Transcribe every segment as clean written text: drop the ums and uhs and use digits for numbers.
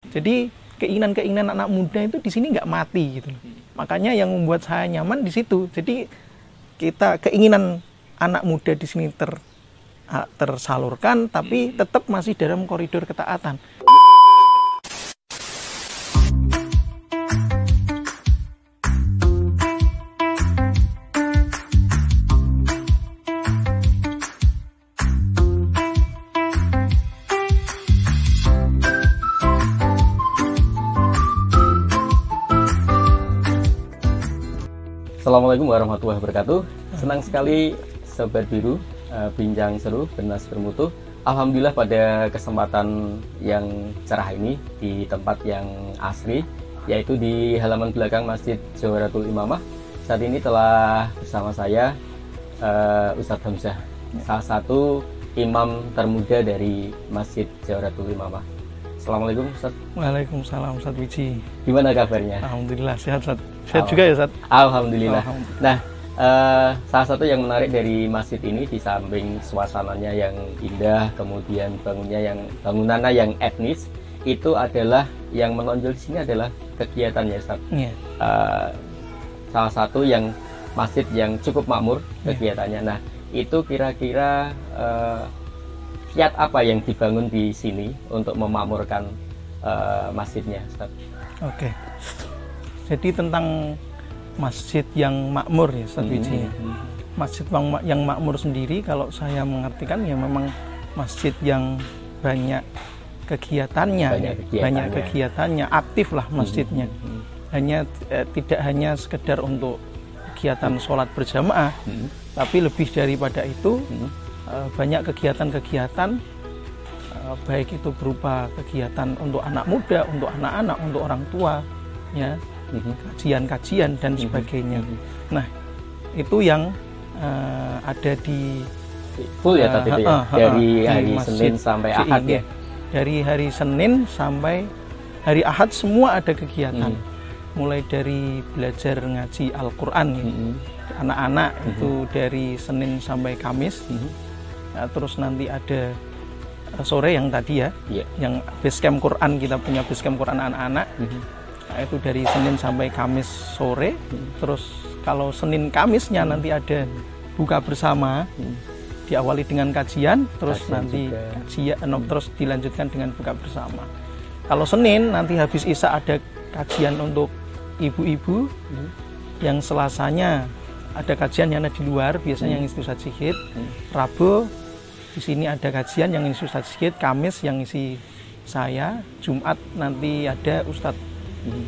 Jadi keinginan-keinginan anak muda itu di sini nggak mati gitu loh. Makanya yang membuat saya nyaman di situ. Jadi keinginan anak muda di sini tersalurkan, tapi tetap masih dalam koridor ketaatan. Assalamualaikum warahmatullahi wabarakatuh. Senang sekali Sobat Biru bincang seru bernas bermutu. Alhamdulillah pada kesempatan yang cerah ini di tempat yang asri, yaitu di halaman belakang Masjid Jawharatul Imamah. Saat ini telah bersama saya Ustadz Hamzah, salah satu imam termuda dari Masjid Jawharatul Imamah. Assalamualaikum Ustadz. Waalaikumsalam Ustadz Wiji. Gimana kabarnya? Alhamdulillah sehat Ustadz. Sehat juga ya Ustadz? Alhamdulillah. Nah, salah satu yang menarik dari masjid ini, di samping suasananya yang indah, kemudian bangunannya yang etnis, itu adalah yang menonjol di sini adalah kegiatannya Ustadz. Yeah. Salah satu yang masjid yang cukup makmur kegiatannya. Nah, itu kira-kira kiat apa yang dibangun di sini untuk memakmurkan masjidnya, Ustaz? Oke. Jadi tentang masjid yang makmur ya, Ustaz Wiji. Masjid yang makmur sendiri, kalau saya mengartikan ya memang masjid yang banyak kegiatannya, banyak kegiatannya, aktif lah masjidnya. Hanya tidak hanya sekedar untuk kegiatan sholat berjamaah, tapi lebih daripada itu. Banyak kegiatan-kegiatan, baik itu berupa kegiatan untuk anak muda, untuk anak-anak, untuk orang tua, ya, kajian-kajian dan sebagainya. Nah, itu yang ada di full ya tadi ya, dari hari Senin sampai Ahad ya. Dari hari Senin sampai hari Ahad semua ada kegiatan. Mulai dari belajar ngaji Al-Quran, anak-anak itu dari Senin sampai Kamis. Nah, terus nanti ada sore yang tadi ya, yang basecamp Quran, kita punya basecamp Quran anak-anak. Nah, itu dari Senin sampai Kamis sore. Terus kalau Senin Kamisnya nanti ada buka bersama, diawali dengan kajian, terus nanti kajian, terus dilanjutkan dengan buka bersama. Kalau Senin nanti habis Isya ada kajian untuk ibu-ibu, yang Selasanya ada kajian yang ada di luar, biasanya yang isi Ustadz Sigit. Rabu di sini ada kajian yang isi Ustadz Sigit. Kamis yang isi saya. Jumat nanti ada Ustadz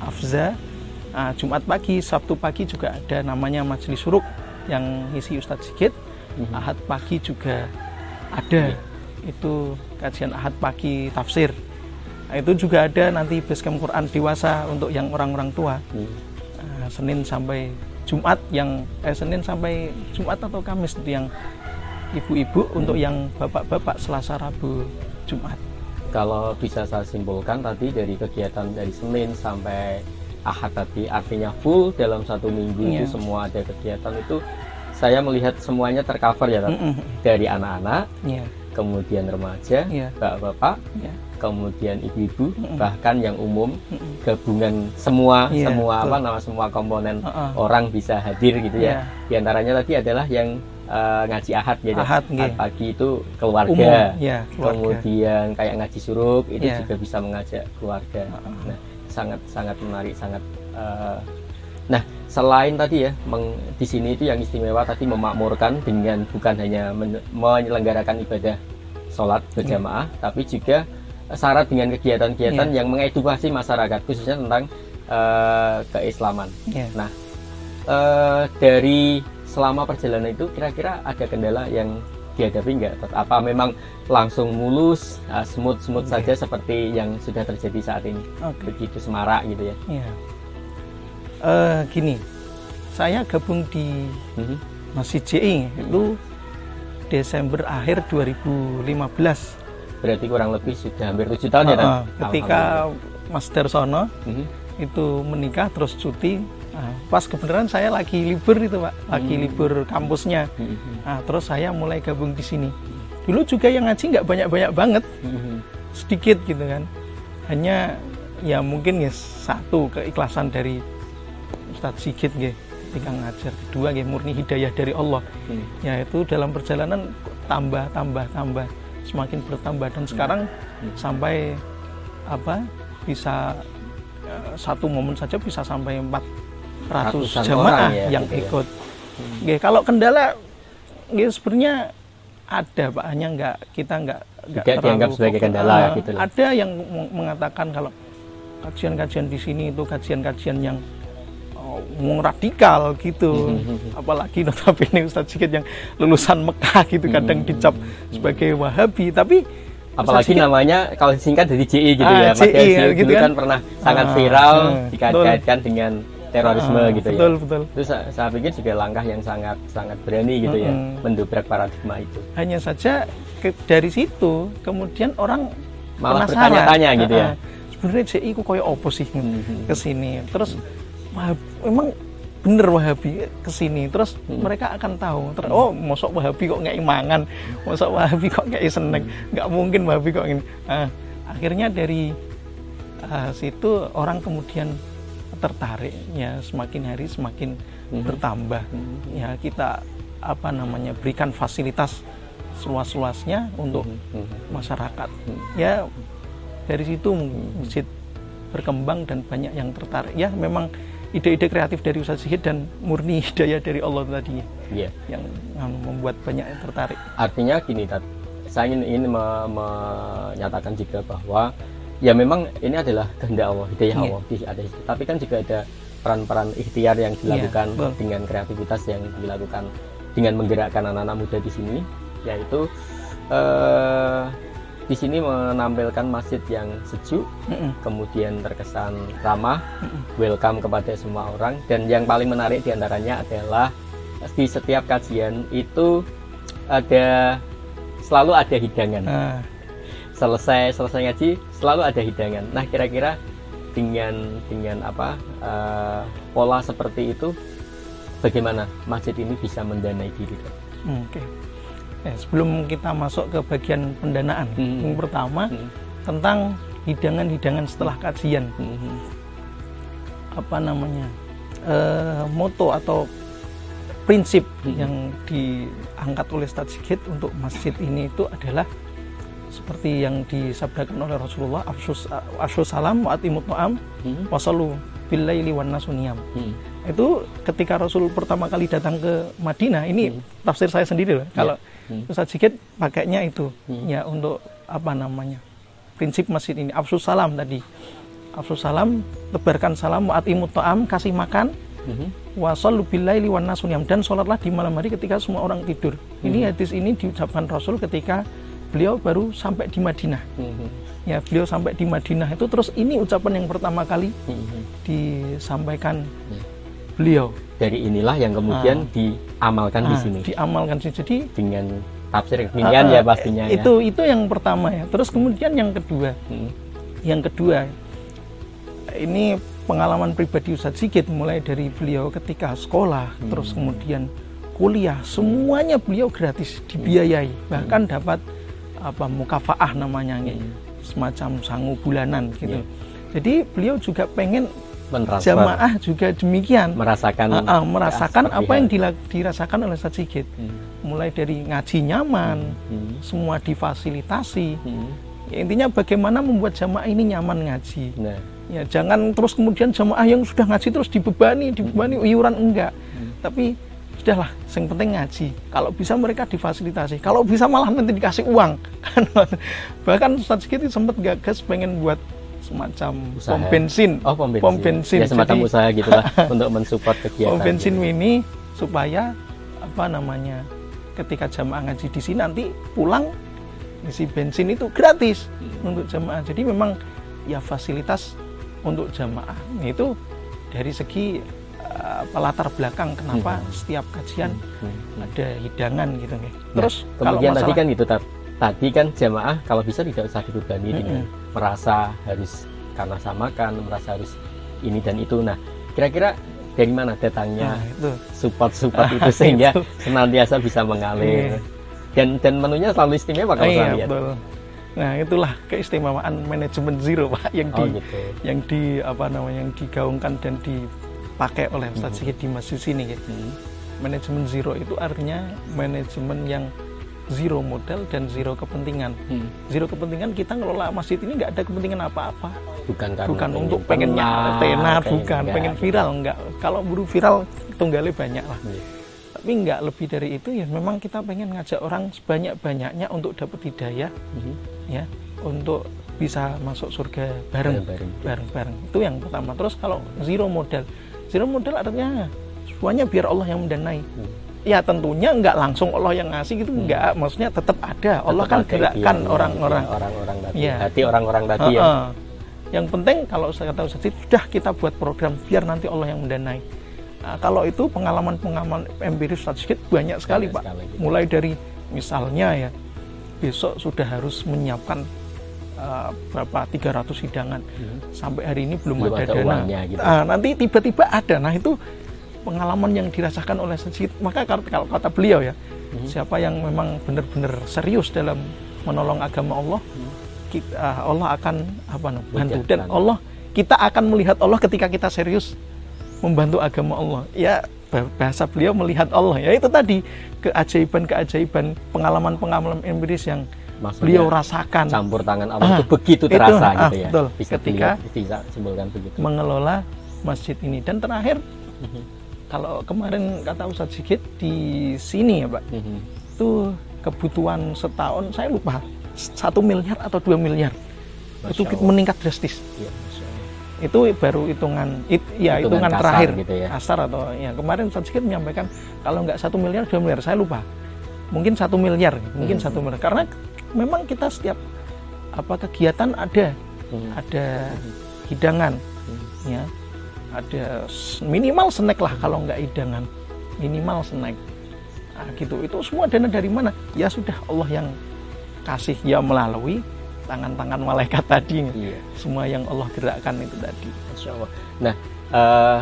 Afza. Nah, Jumat pagi, Sabtu pagi juga ada namanya Majelis Suruk yang isi Ustadz Sigit. Ahad pagi juga ada, itu kajian Ahad pagi tafsir. Nah, itu juga ada nanti basecamp Quran dewasa untuk yang orang-orang tua. Senin sampai Jumat, yang Senin sampai Jumat atau Kamis itu yang ibu-ibu, untuk yang bapak-bapak Selasa, Rabu, Jumat. Kalau bisa saya simpulkan tadi dari kegiatan dari Senin sampai Ahad tadi, artinya full dalam satu minggu itu semua ada kegiatan, itu saya melihat semuanya tercover ya, dari anak-anak, kemudian remaja, bapak-bapak, kemudian ibu-ibu, bahkan yang umum, gabungan semua semua komponen orang bisa hadir gitu ya. Di antaranya tadi adalah yang ngaji Ahad ya. Ahad pagi itu keluarga. Kemudian kayak ngaji Suruk itu juga bisa mengajak keluarga. Nah, sangat menarik, sangat nah, selain tadi ya, di sini itu yang istimewa tadi memakmurkan dengan bukan hanya menyelenggarakan ibadah sholat berjamaah, tapi juga syarat dengan kegiatan-kegiatan yang mengedukasi masyarakat, khususnya tentang keislaman. Nah, dari selama perjalanan itu kira-kira ada kendala yang dihadapi nggak? Apa memang langsung mulus, smooth saja seperti yang sudah terjadi saat ini? Begitu semarak gitu ya? Gini, saya gabung di Masjid JI itu Desember akhir 2015. Berarti kurang lebih sudah hampir 7 tahun ya kan? Ketika Mas Darsono itu menikah terus cuti, pas kebenaran saya lagi libur itu Pak, lagi libur kampusnya. Nah, terus saya mulai gabung di sini. Dulu juga yang ngaji nggak banyak-banyak banget, sedikit gitu kan. Hanya ya mungkin ya satu keikhlasan dari Ustadz Sigit nggih ketika ngajar, kedua nggih murni hidayah dari Allah. Yaitu dalam perjalanan tambah semakin bertambah dan sekarang sampai bisa satu momen saja bisa sampai 400 jamaah ya, yang ikut. Nggih, kalau kendala nggih sebenarnya ada Pak, hanya kita nggak dianggap sebagai kendala gitu. Ada yang mengatakan kalau kajian-kajian di sini itu kajian-kajian yang radikal gitu. Apalagi notabene Ustadz Sigit yang lulusan Mekah gitu kadang dicap sebagai Wahabi, tapi apalagi namanya kalau singkat dari JI gitu ya. JI gitu kan pernah sangat viral dikaitkan dengan terorisme gitu betul. Itu saya pikir juga langkah yang sangat berani gitu ya, mendobrak paradigma itu. Hanya saja dari situ kemudian orang malah bertanya-tanya gitu ya. Sebenarnya JI ku koyo opo sih kesini. Terus memang bener Wahabi kesini. Terus mereka akan tahu. Oh, mosok Wahabi kok nggak mangan, mosok Wahabi kok nggak seneng. Nggak mungkin Wahabi kok ini. Akhirnya dari situ orang kemudian tertarik ya, semakin hari semakin bertambah. Ya kita berikan fasilitas seluas-luasnya untuk masyarakat. Ya dari situ masjid berkembang dan banyak yang tertarik. Ya memang ide-ide kreatif dari Ustadz Sigit dan murni hidayah dari Allah tadi yang membuat banyak yang tertarik. Artinya gini, saya ingin menyatakan juga bahwa ya memang ini adalah kehendak Allah, hidayah Allah. Tapi kan juga ada peran-peran ikhtiar yang dilakukan dengan kreativitas yang dilakukan dengan menggerakkan anak-anak muda di sini, yaitu di sini menampilkan masjid yang sejuk, kemudian terkesan ramah, welcome kepada semua orang, dan yang paling menarik diantaranya adalah di setiap kajian itu selalu ada hidangan. Selesai ngaji selalu ada hidangan. Nah, kira-kira dengan pola seperti itu, bagaimana masjid ini bisa mendanai diri? Oke. Sebelum kita masuk ke bagian pendanaan, yang pertama tentang hidangan-hidangan setelah kajian. Moto atau prinsip yang diangkat oleh Ustadz Sigit untuk masjid ini itu adalah seperti yang disabdakan oleh Rasulullah, afsyus salam wa atimut ta'am wasallu bil laili wan nasu niyam. Itu ketika Rasul pertama kali datang ke Madinah, ini tafsir saya sendiri loh. Kalau Ustadz Sigit pakainya itu ya untuk prinsip masjid ini, afsyus salam tadi. Afsyus salam, tebarkan salam, wa atimut ta'am, kasih makan, wasallu bil laili wan nasu niyam, dan sholatlah di malam hari ketika semua orang tidur. Ini hadis ini diucapkan Rasul ketika beliau baru sampai di Madinah. Ya, beliau sampai di Madinah itu, terus ini ucapan yang pertama kali disampaikan beliau. Dari inilah yang kemudian diamalkan di sini. Diamalkan sih. Jadi dengan tafsir kekinian ya pastinya. Itu yang pertama ya. Terus kemudian yang kedua. Yang kedua ini pengalaman pribadi Ustadz Sigit, mulai dari beliau ketika sekolah, terus kemudian kuliah, semuanya beliau gratis, dibiayai. Bahkan dapat mukafaah namanya, semacam sangu bulanan gitu. Jadi beliau juga pengen jamaah juga demikian, merasakan apa yang dirasakan oleh Ustadz Sigit. Mulai dari ngaji nyaman, semua difasilitasi. Ya, intinya bagaimana membuat jamaah ini nyaman ngaji. Ya, jangan terus kemudian jamaah yang sudah ngaji terus dibebani iuran, enggak. Tapi sudahlah, yang penting ngaji. Kalau bisa mereka difasilitasi, kalau bisa malah nanti dikasih uang. Bahkan Ustadz Sigit sempat gagas pengen buat semacam usaha. Pom bensin. Ya, semacam usaha gitulah untuk mensupport kegiatan. Pom bensin ini supaya ketika jamaah ngaji di sini nanti pulang isi bensin itu gratis untuk jamaah. Jadi memang ya fasilitas untuk jamaah. Itu dari segi latar belakang kenapa setiap kajian ada hidangan gitu nih. Terus kemudian tadi kan gitu, tadi kan jamaah kalau bisa tidak usah dibebani dengan merasa harus karena samakan, merasa harus ini dan itu. Nah, kira-kira dari mana datangnya support itu sehingga senantiasa bisa mengalir dan menunya selalu istimewa kalau saya lihat. Nah, itulah keistimewaan manajemen zero, Pak, yang yang digaungkan dan dipakai oleh Ustadz Sigit di masjid sini gitu. Manajemen zero itu artinya manajemen yang zero modal dan zero kepentingan. Zero kepentingan, kita ngelola masjid ini nggak ada kepentingan apa-apa. Bukan untuk pengen tenar, pengen viral, enggak. Kalau buru viral tunggalnya banyak lah. Tapi nggak lebih dari itu, ya memang kita pengen ngajak orang sebanyak-banyaknya untuk dapat hidayah, ya, untuk bisa masuk surga bareng. Itu yang pertama. Terus kalau zero modal artinya semuanya biar Allah yang mendanai. Ya tentunya nggak langsung Allah yang ngasih gitu, nggak, maksudnya tetap ada. Allah kan gerakkan orang-orang tadi, hati orang-orang tadi ya. Yang penting kalau saya kata Ustadz, sudah kita buat program biar nanti Allah yang mendanai. Nah, kalau itu pengalaman empiris Ustadz Sigit banyak sekali, Pak. Mulai dari misalnya ya, besok sudah harus menyiapkan berapa 300 hidangan. Sampai hari ini belum ada dana. Uangnya, gitu. Nanti tiba-tiba ada. Nah, itu pengalaman yang dirasakan oleh Ustadz Sigit. Maka kalau kata beliau ya, siapa yang memang benar-benar serius dalam menolong agama Allah, Allah akan bantu. Dan kita akan melihat Allah ketika kita serius membantu agama Allah. Ya, bahasa beliau melihat Allah. Ya itu tadi, keajaiban-keajaiban, pengalaman-pengalaman empiris yang beliau rasakan. Campur tangan Allah itu begitu terasa gitu ya. Betul. Bisa ketika simpulkan begitu. Mengelola masjid ini. Dan terakhir, kalau kemarin kata Ustadz Sigit di sini ya, Pak, itu kebutuhan setahun saya lupa 1 miliar atau 2 miliar. Itu meningkat drastis. Ya, itu baru hitungan terakhir gitu ya. Kasar atau ya, kemarin Ustadz Sigit menyampaikan kalau nggak 1 miliar 2 miliar, saya lupa, mungkin 1 miliar, mungkin 1 miliar, karena memang kita setiap kegiatan ada hidangan, ya, ada minimal snack lah, kalau nggak hidangan minimal snack, gitu. Itu semua dana dari mana? Ya sudah Allah yang kasih, ya melalui tangan-tangan malaikat tadi, semua yang Allah gerakkan itu tadi. Insya Allah. Nah,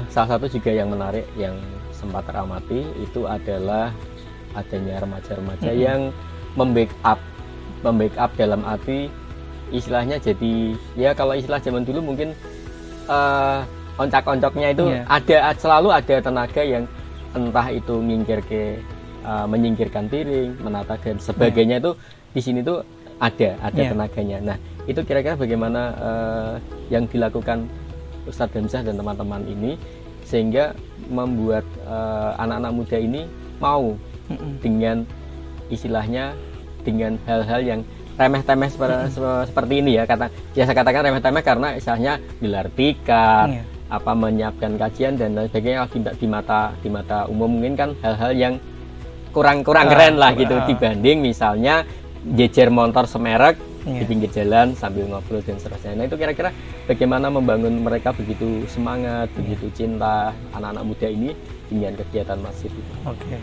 salah satu juga yang menarik yang sempat teramati itu adalah adanya remaja-remaja yang membackup dalam arti istilahnya, jadi ya kalau istilah zaman dulu mungkin oncak-oncoknya itu selalu ada tenaga yang entah itu menyingkirkan piring, menata dan sebagainya, itu di sini tuh ada tenaganya. Nah, itu kira-kira bagaimana yang dilakukan Ustadz Hamzah dan teman-teman ini sehingga membuat anak-anak muda ini mau dengan istilahnya dengan hal-hal yang remeh-temeh seperti ini ya. Saya katakan remeh-temeh karena istilahnya gelar tikar, menyiapkan kajian dan lain sebagainya di mata umum mungkin kan hal-hal yang kurang keren lah gitu, dibanding misalnya jejer motor semerek di pinggir jalan sambil ngobrol dan seterusnya. Nah, itu kira-kira bagaimana membangun mereka begitu semangat, begitu cinta anak-anak muda ini dengan kegiatan masjid itu. Oke.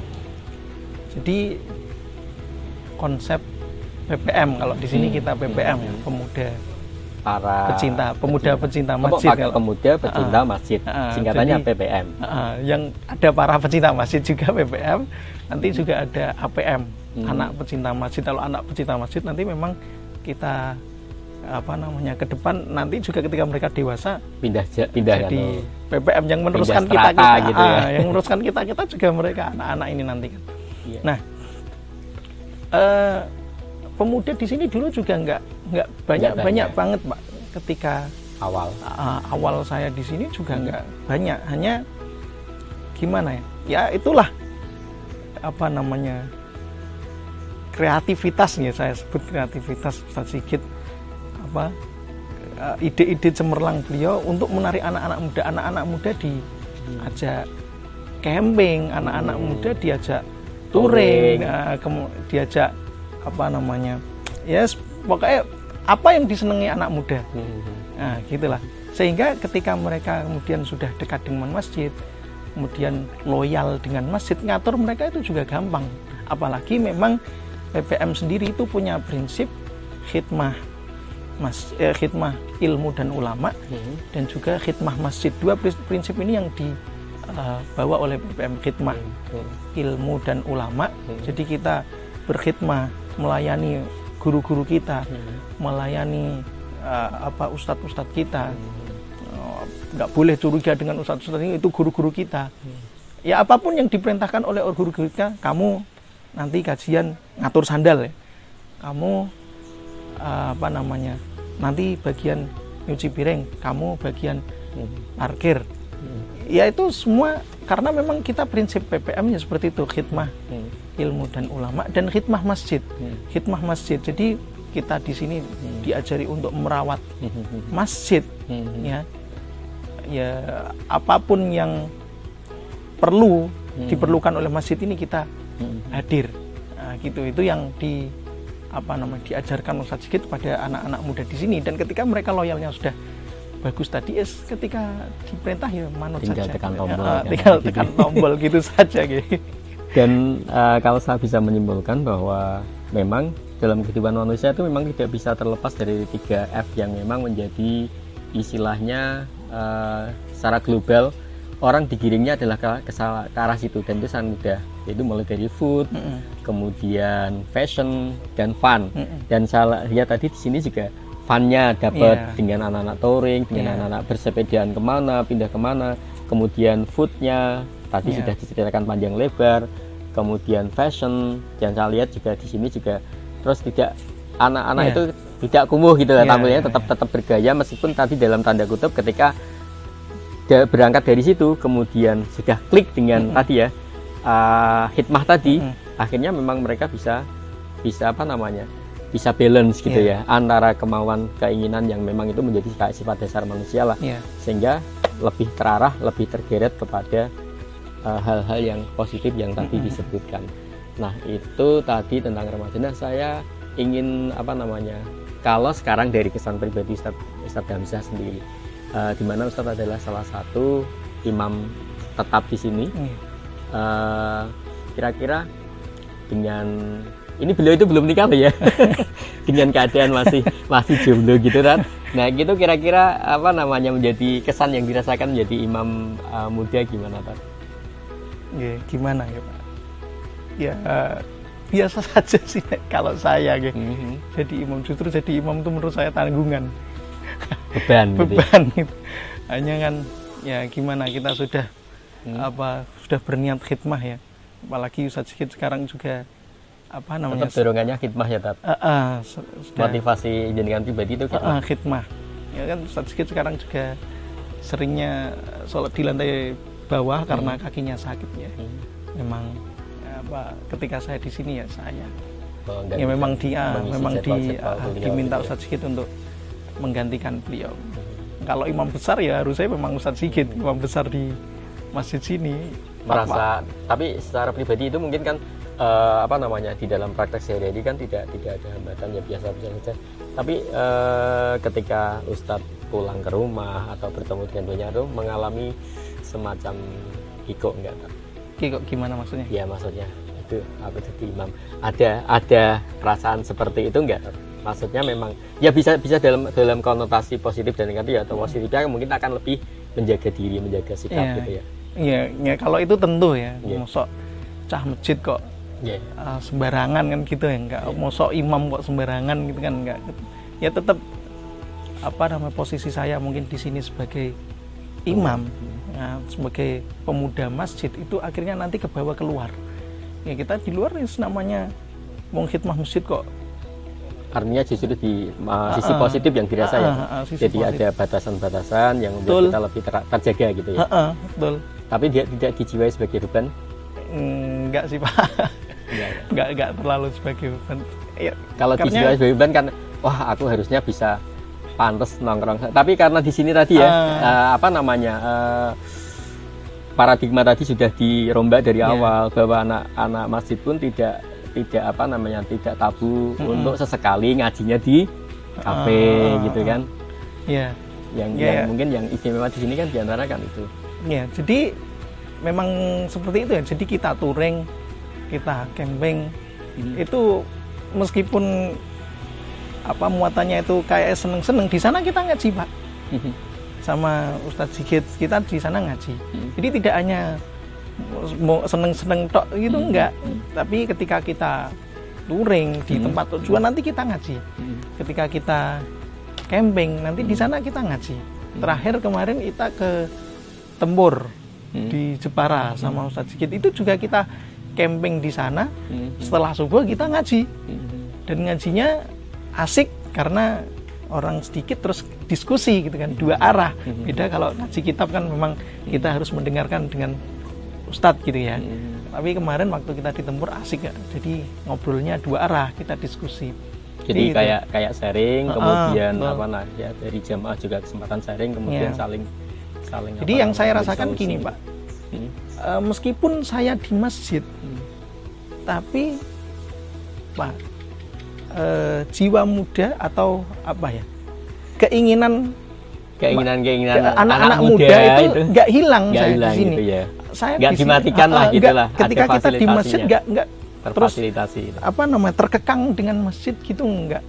Jadi konsep PPM, kalau di sini kita PPM ya, pemuda pecinta masjid. Pemuda pecinta masjid. Singkatannya jadi, PPM. Yang ada para pecinta masjid juga PPM, nanti juga ada APM. Anak pecinta masjid. Kalau anak pecinta masjid nanti memang kita ke depan nanti juga ketika mereka dewasa pindah jadi PPM yang meneruskan kita gitu ya. Yang meneruskan kita juga mereka anak-anak ini nanti kan. Yeah. Nah, pemuda di sini dulu juga nggak banyak banget, Pak. Ketika awal saya di sini juga nggak banyak, hanya gimana ya? Ya itulah kreativitasnya, saya sebut kreativitas Ustadz Sigit, ide-ide cemerlang beliau untuk menarik anak-anak muda diajak camping, anak-anak muda diajak touring, diajak pokoknya apa yang disenangi anak muda. Nah, gitulah. Sehingga ketika mereka kemudian sudah dekat dengan masjid, kemudian loyal dengan masjid, ngatur mereka itu juga gampang. Apalagi memang PPM sendiri itu punya prinsip khidmah ilmu dan ulama, dan juga khidmah masjid. Dua prinsip ini yang dibawa oleh PPM, khidmah ilmu dan ulama. Jadi kita berkhidmah melayani guru-guru kita, melayani ustadz-ustadz kita. Nggak boleh curiga dengan ustadz-ustadz ini, itu guru-guru kita. Ya apapun yang diperintahkan oleh guru-guru kita, kamu nanti kajian ngatur sandal ya, kamu nanti bagian nyuci piring, kamu bagian parkir. Ya itu semua karena memang kita prinsip PPM-nya seperti itu, khidmah ilmu dan ulama dan khidmah masjid. Khidmah masjid. Jadi kita di sini diajari untuk merawat masjid, ya apapun yang perlu diperlukan oleh masjid ini kita hadir. Nah, gitu. Itu yang diajarkan Ustadz Sigit pada anak-anak muda di sini, dan ketika mereka loyalnya sudah bagus tadi, ketika diperintah ya manut tinggal saja. Tekan tombol, tinggal tekan tombol gitu saja gitu. Dan kalau saya bisa menyimpulkan bahwa memang dalam kehidupan manusia itu memang tidak bisa terlepas dari 3F yang memang menjadi istilahnya secara global orang digiringnya adalah ke arah situ, dan itu sangat mudah, yaitu mulai dari food, kemudian fashion dan fun. Dan saya lihat tadi di sini juga funnya dapat dengan anak-anak touring, dengan anak-anak bersepedaan kemana, pindah kemana, kemudian foodnya tadi sudah diceritakan panjang lebar, kemudian fashion, dan saya lihat juga di sini juga terus tidak anak-anak itu tidak kumuh gitu ya, tampilnya tetap bergaya, meskipun tadi dalam tanda kutip ketika berangkat dari situ kemudian sudah klik dengan tadi ya hikmah tadi, akhirnya memang mereka bisa balance gitu ya antara kemauan keinginan yang memang itu menjadi sifat dasar manusia lah, sehingga lebih terarah, lebih tergeret kepada hal-hal yang positif yang tadi disebutkan. Nah itu tadi tentang remaja. Nah saya ingin kalau sekarang dari kesan pribadi Ustadz Hamzah sendiri, di mana Ustadz adalah salah satu imam tetap di sini, kira-kira dengan ini beliau itu belum nikah ya dengan keadaan masih jomblo gitu kan. Nah gitu kira-kira menjadi kesan yang dirasakan menjadi imam muda gimana Pak? Ya, gimana ya Pak? Ya biasa saja sih kalau saya jadi imam. Justru jadi imam itu menurut saya tanggungan, beban gitu. Hanya kan ya gimana, kita sudah sudah berniat khidmah ya, apalagi Ustadz Sigit sekarang juga tetap dorongannya khidmah ya Tat. Motivasi jenengan pribadi itu khidmah. Ya kan Ustadz Sigit sekarang juga seringnya sholat di lantai bawah karena kakinya sakit ya. Memang ketika saya di sini ya saya memang diminta Ustadz Sigit untuk menggantikan beliau. Kalau imam besar ya harusnya memang Ustadz Sigit, imam besar di masjid sini. Merasa, tapi secara pribadi itu mungkin kan di dalam praktek sehari-hari kan tidak ada hambatan, ya biasa saja. Tapi ketika Ustadz pulang ke rumah atau bertemu dengan banyak itu mengalami semacam kikuk enggak? Kikuk gimana maksudnya? Ya maksudnya itu jadi imam. Ada perasaan seperti itu enggak? Maksudnya memang ya bisa dalam konotasi positif dan negatif ya, atau positifnya mungkin akan lebih menjaga diri, menjaga sikap gitu ya. Iya, kalau itu tentu ya. Mosok cah masjid kok sembarangan kan gitu ya, enggak mosok imam kok sembarangan gitu kan, enggak. Ya tetap posisi saya mungkin di sini sebagai imam, sebagai pemuda masjid itu akhirnya nanti ke bawah keluar. Ya kita di luar namanya mau khidmah masjid kok. Artinya justru di sisi positif yang dirasa ya. Jadi positif. Ada batasan-batasan yang membuat kita lebih terjaga gitu ya. Betul. Tapi dia tidak dijiwai sebagai beban? Enggak sih Pak. Enggak terlalu sebagai beban. Ya, kalau dijiwai sebagai beban kan, wah aku harusnya bisa pantas nongkrong. Tapi karena di sini tadi ya, paradigma tadi sudah dirombak dari awal, bahwa anak-anak masjid pun tidak tabu untuk sesekali ngajinya di kafe gitu kan. Iya. Yang mungkin yang istimewa di sini kan diantara kan itu. Iya, jadi memang seperti itu ya. Jadi kita touring, kita camping, itu meskipun muatannya itu kayak seneng-seneng, di sana kita ngaji Pak. Sama Ustadz Sigit kita di sana ngaji. Jadi tidak hanya mau seneng-seneng tok gitu enggak. Tapi ketika kita touring di tempat tujuan nanti kita ngaji. Ketika kita camping nanti di sana kita ngaji. Terakhir kemarin kita ke Tembur di Jepara sama Ustadz Sigit, itu juga kita camping di sana. Setelah subuh kita ngaji. Dan ngajinya asik karena orang sedikit terus diskusi gitu kan, dua arah. Beda kalau ngaji kitab kan memang kita harus mendengarkan dengan ustadz gitu ya. Tapi kemarin waktu kita di Tembur asik ya. Jadi ngobrolnya dua arah, kita diskusi. Jadi kayak sharing, kemudian ya dari jamaah juga kesempatan sharing, kemudian saling. Jadi yang saya rasakan gini Pak, meskipun saya di masjid, tapi Pak, jiwa muda atau apa ya, keinginan anak-anak muda itu nggak hilang saya di sini. Gitu ya. Saya nggak dimatikan lah gitulah. Ketika kita di masjid nggak terfasilitasi. Terus terkekang dengan masjid gitu enggak.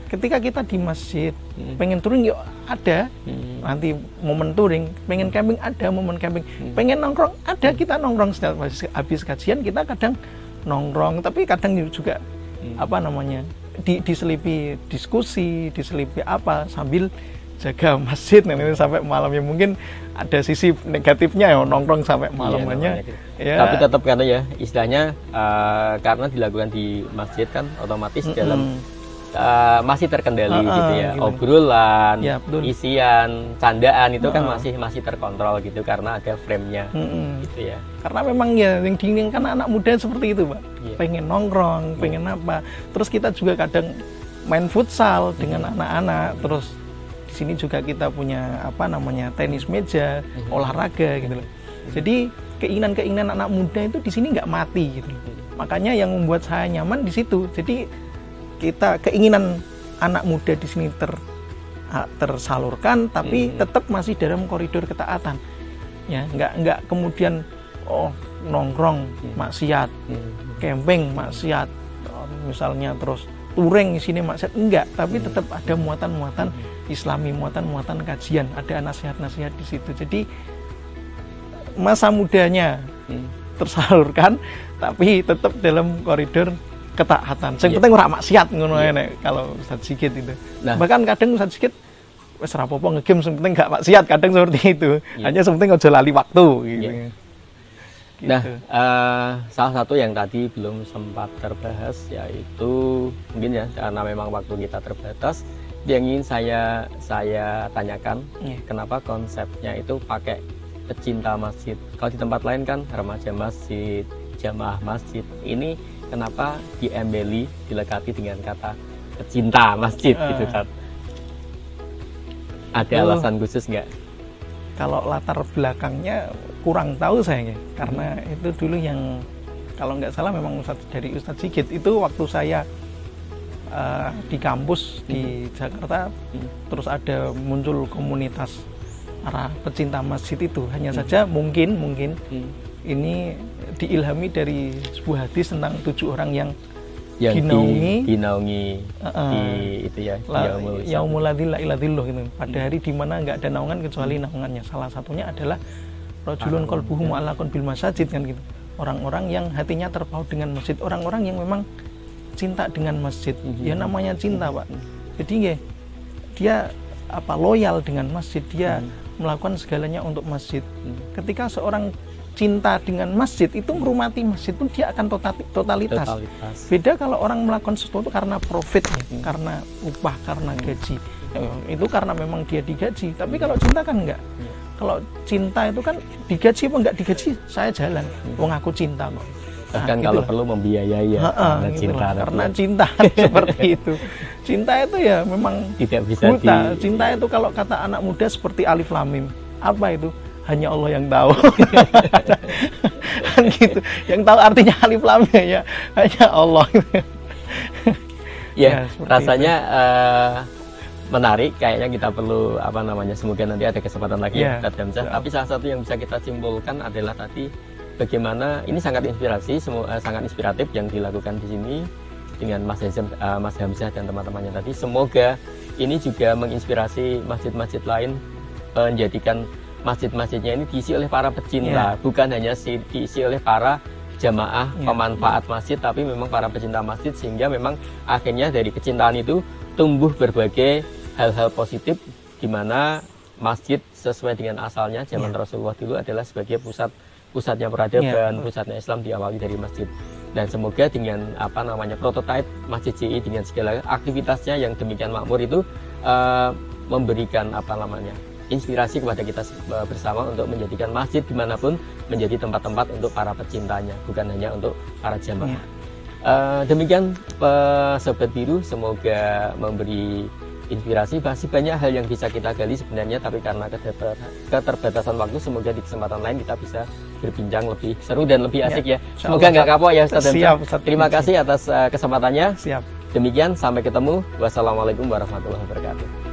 Ketika kita di masjid pengen touring yuk ada, nanti momen touring, pengen camping ada momen camping, pengen nongkrong ada, kita nongkrong setelah habis kajian kita kadang nongkrong, tapi kadang juga diselipi diskusi, diselipi apa sambil jaga masjid nanti sampai malam. Ya mungkin ada sisi negatifnya ya nongkrong sampai malamnya. Ya. Tapi tetap karena ya istilahnya karena dilakukan di masjid kan otomatis dalam masih terkendali gitu ya. Obrolan, ya, isian, candaan itu kan masih terkontrol gitu karena ada frame-nya gitu ya. Karena memang ya yang diinginkan anak muda seperti itu, Pak. Pengen nongkrong, pengen apa. Terus kita juga kadang main futsal dengan anak-anak. Terus di sini juga kita punya tenis meja, olahraga gitu loh. Jadi keinginan-keinginan anak muda itu di sini nggak mati gitu loh. Makanya yang membuat saya nyaman di situ. Jadi kita keinginan anak muda di sini tersalurkan, tapi tetap masih dalam koridor ketaatan. Ya, nggak kemudian nongkrong maksiat, camping maksiat, misalnya terus touring di sini maksiat, enggak, tapi tetap ada muatan-muatan Islami, muatan-muatan kajian, ada nasihat-nasihat di situ. Jadi masa mudanya tersalurkan, tapi tetap dalam koridor ketaatan. Yang penting ora maksiat ngono kalau Ustadz Sigit itu. Nah, bahkan kadang Ustadz Sigit wis ora apa-apa ngegame, sing penting gak maksiat, kadang seperti itu. Hanya sing penting aja lali waktu gitu. Nah, salah satu yang tadi belum sempat terbahas yaitu mungkin ya karena memang waktu kita terbatas, yang ingin saya tanyakan, kenapa konsepnya itu pakai pecinta masjid. Kalau di tempat lain kan remaja masjid, jamaah masjid. Ini kenapa diembeli, dilekati dengan kata pecinta masjid gitu kan? Ada alasan khusus nggak? Kalau latar belakangnya kurang tahu saya, karena itu dulu yang kalau nggak salah memang dari Ustadz Sigit itu waktu saya di kampus di Jakarta, terus ada muncul komunitas para pecinta masjid itu. Hanya saja mungkin ini diilhami dari sebuah hadis tentang 7 orang yang dinaungi itu ya, yaumul ladzi la ilaha illallah gitu. Pada hari di mana enggak ada naungan kecuali naungannya. Salah satunya adalah rajulun qalbuhu mu'allaqun bil masajid kan gitu. Orang-orang yang hatinya terpaut dengan masjid, orang-orang yang memang cinta dengan masjid. Ya namanya cinta, Pak. Jadi dia loyal dengan masjid, dia melakukan segalanya untuk masjid. Ketika seorang cinta dengan masjid itu menghormati masjid pun dia akan totalitas. Beda kalau orang melakukan sesuatu karena profit, karena upah, karena gaji. Itu karena memang dia digaji. Tapi kalau cinta kan enggak. Kalau cinta itu kan digaji apa enggak digaji, saya jalan. Wong aku cinta kok. Bahkan kalau perlu membiayai ya, karena cinta seperti itu. Cinta itu ya memang tidak bisa buta. Cinta itu kalau kata anak muda seperti alif lam mim. Apa itu? Hanya Allah yang tahu. Kan gitu. Yang tahu artinya alif lam ya hanya Allah. Ya, rasanya menarik, kayaknya kita perlu semoga nanti ada kesempatan lagi tapi salah satu yang bisa kita simpulkan adalah tadi bagaimana ini sangat inspiratif yang dilakukan di sini dengan Mas Hamzah dan teman-temannya tadi. Semoga ini juga menginspirasi masjid-masjid lain menjadikan masjid-masjidnya ini diisi oleh para pecinta, bukan hanya diisi oleh para jamaah pemanfaat masjid, tapi memang para pecinta masjid, sehingga memang akhirnya dari kecintaan itu tumbuh berbagai hal-hal positif, di mana masjid sesuai dengan asalnya zaman Rasulullah dulu adalah sebagai pusatnya peradaban, pusatnya Islam, diawali dari masjid. Dan semoga dengan prototipe Masjid JI dengan segala aktivitasnya yang demikian makmur itu memberikan inspirasi kepada kita bersama untuk menjadikan masjid dimanapun menjadi tempat-tempat untuk para pecintanya, bukan hanya untuk para jamaah. Demikian Sobat Biru, semoga memberi inspirasi. Masih banyak hal yang bisa kita gali sebenarnya, tapi karena keterbatasan waktu, semoga di kesempatan lain kita bisa berbincang lebih seru dan lebih asik ya. Semoga nggak kapok ya Ustaz. Terima kasih atas kesempatannya. Siap. Demikian, sampai ketemu. Wassalamualaikum warahmatullahi wabarakatuh.